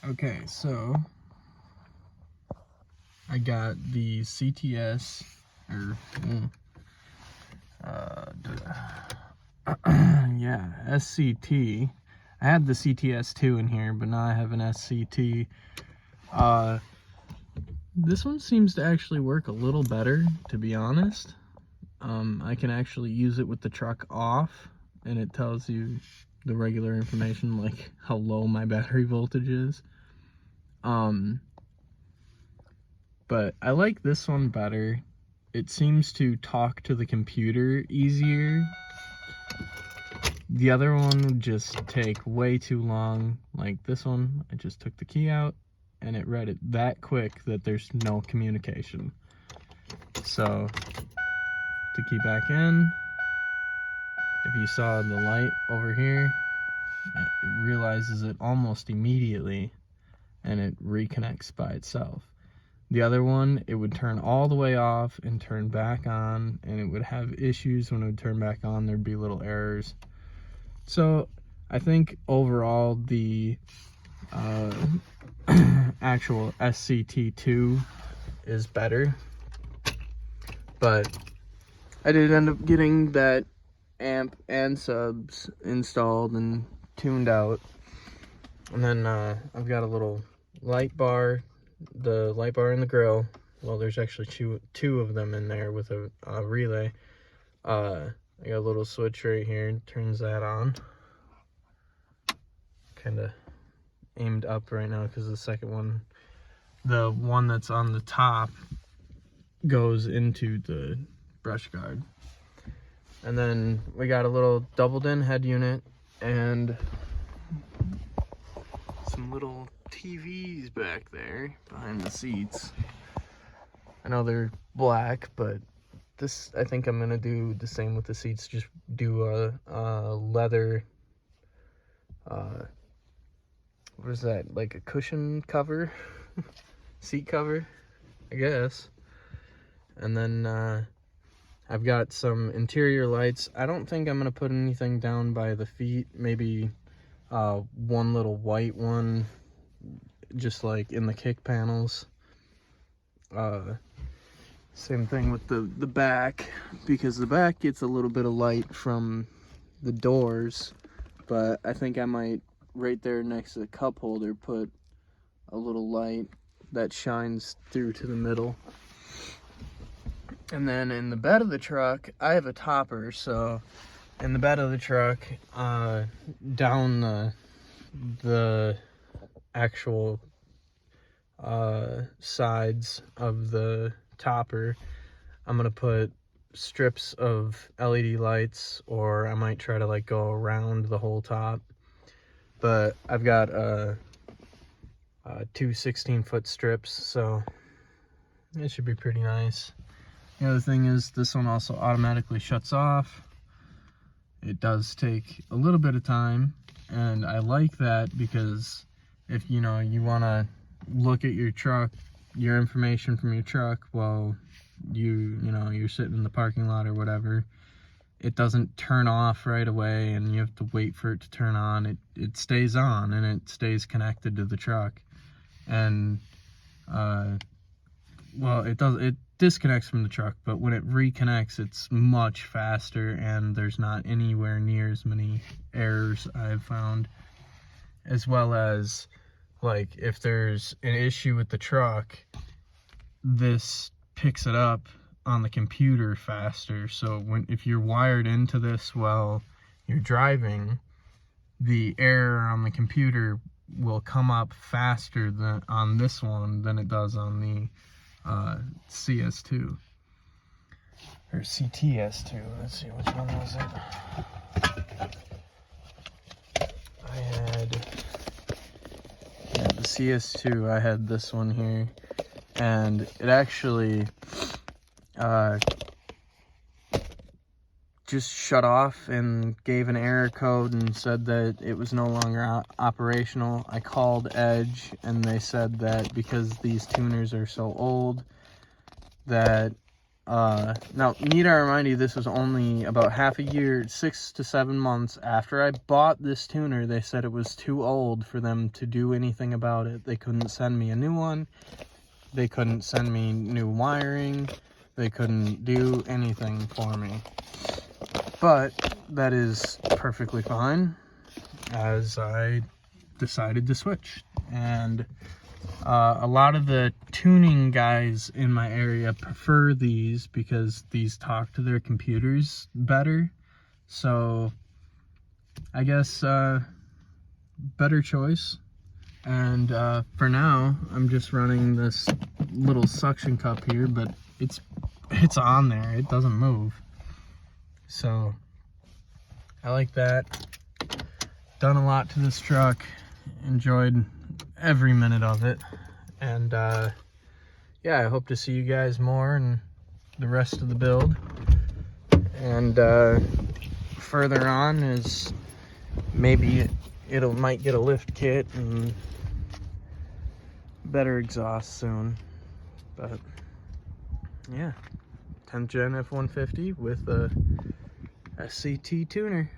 Okay, so I got the CTS, or yeah, SCT. I had the CTS2 in here, but now I have an SCT. This one seems to actually work a little better, to be honest. I can actually use it with the truck off, and it tells you the regular information, like how low my battery voltage is. But I like this one better. It seems to talk to the computer easier. The other one would just take way too long. Like this one, I just took the key out and it read it that quick that there's no communication. So to key back in, if you saw the light over here, it realizes it almost immediately and it reconnects by itself. The other one, it would turn all the way off and turn back on, and it would have issues when it would turn back on. There'd be little errors. So I think overall the actual SCT2 is better, but I did end up getting that amp and subs installed and tuned out. And then I've got a little light bar, the light bar in the grill. Well, there's actually two of them in there with a relay. I got a little switch right here, turns that on. Kind of aimed up right now because the second one, the one that's on the top, goes into the brush guard. And then we got a little doubled in head unit and some little TVs back there behind the seats. I know they're black, but this, I think I'm gonna do the same with the seats. Just do a leather, what is that, like a cushion cover? Seat cover, I guess. And then I've got some interior lights. I don't think I'm gonna put anything down by the feet. Maybe one little white one, just like in the kick panels. Same thing with the back, because the back gets a little bit of light from the doors, but I think I might, right there next to the cup holder, put a little light that shines through to the middle. And then in the bed of the truck, I have a topper, so in the bed of the truck, down the actual sides of the topper, I'm gonna put strips of LED lights, or I might try to like go around the whole top. But I've got two 16-foot strips, so it should be pretty nice. The other thing is this one also automatically shuts off. It does take a little bit of time, and I like that because if you know you want to look at your truck, your information from your truck while you're sitting in the parking lot or whatever, it doesn't turn off right away and you have to wait for it to turn on. It stays on and it stays connected to the truck. And well, it disconnects from the truck, but when it reconnects, it's much faster and there's not anywhere near as many errors I've found. As well as, like, if there's an issue with the truck, this picks it up on the computer faster. So if you're wired into this while you're driving, the error on the computer will come up faster than on this one than it does on the CS2 or CTS2. Let's see, which one was it? I had the CS2. I had this one here, and it actually just shut off and gave an error code and said that it was no longer operational. I called Edge and they said that because these tuners are so old that Now, need I remind you, this was only about half a year, 6 to 7 months after I bought this tuner. They said it was too old for them to do anything about it. They couldn't send me a new one. They couldn't send me new wiring. They couldn't do anything for me. But that is perfectly fine, as I decided to switch. And a lot of the tuning guys in my area prefer these because these talk to their computers better. So I guess better choice. And for now, I'm just running this little suction cup here, but it's on there. It doesn't move. So I like that. Done a lot to this truck. Enjoyed every minute of it. And yeah, I hope to see you guys more in the rest of the build. And further on is maybe it might get a lift kit and better exhaust soon. But yeah, 10th gen F150 with a SCT tuner.